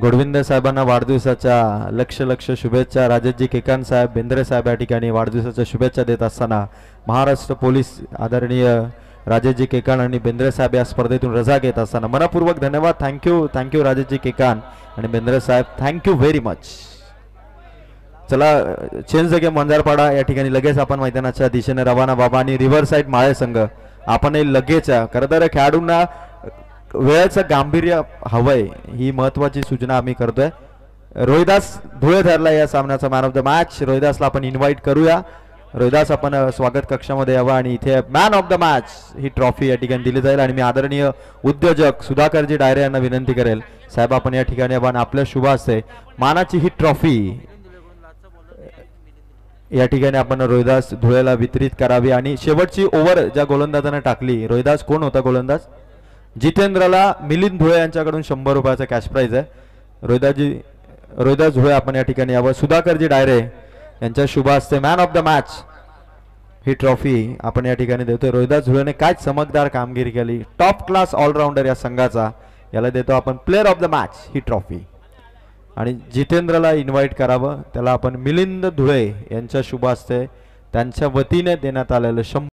गोडविंद साहेबांना वाढदिवसाच्या लक्ष लक्ष शुभेच्छा. राजेशजी केकान साहेब, बेंद्रे साहेब या ठिकाणी वाढदिवसाच्या शुभेच्छा देत असताना महाराष्ट्र पोलीस आदरणीय राजेशजी केकान आणि बेंद्रे साहेब या स्पर्धेतून रजा घेत असताना मनपूर्वक धन्यवाद. थँक्यू राजेशजी केकान आणि बेंद्रे साहेब, थँक्यू व्हेरी मच. चला चेंज द गेम वंजारपाडा या ठिकाणी लगेच आपण मैदानाच्या दिशेने रवाना बाबा. आणि रिव्हर साईड माळे संघ आपणही लगेच खरं तर खेळाडूंना वेळेचं गांभीर्य हवंय ही महत्वाची सूचना आम्ही करतोय. रोहिदास धुळे ठरला या सामन्याचा मॅन ऑफ द मॅच. रोहिदासला आपण इन्व्हाइट करूया. रोहिदास आपण स्वागत कक्षामध्ये यावं आणि इथे man of the match he trophy या ठिकाणी दिली जाईल. आणि मी आदरणीय उद्योजक सुधाकरजी डायरे यांना विनंती करेल, साहेब आपण या ठिकाणी यावं आपल्या शुभ हस्ते मानाची ही ट्रॉफी या ठिकाणी आपण रोहिदास धुळेला वितरित करावी. आणि शेवटची ओव्हर ज्या गोलंदाजाने टाकली, रोहिदास कोण होता गोलंदाज? जितेंद्रला मिलिंद धुळे यांच्याकडून 100 रुपयाचा कॅश प्राइज आहे. रोहिदास धुळे आपण या ठिकाणी यावं. सुधाकरजी डायरे यांच्या शुभ हस्ते man of the match he trophy आपण या ठिकाणी देतोय. रोहिदास धुळेने काय चमकदार कामगिरी केली, टॉप क्लास ऑलराऊंडर या संघाचा, याला देतो आपण player of the match he trophy. आणि जितेंद्रला इन्व्हाइट करावं, त्याला आपण मिलिंद धुळे यांच्या शुभ हस्ते त्यांच्या वतीने देण्यात आलेलं 100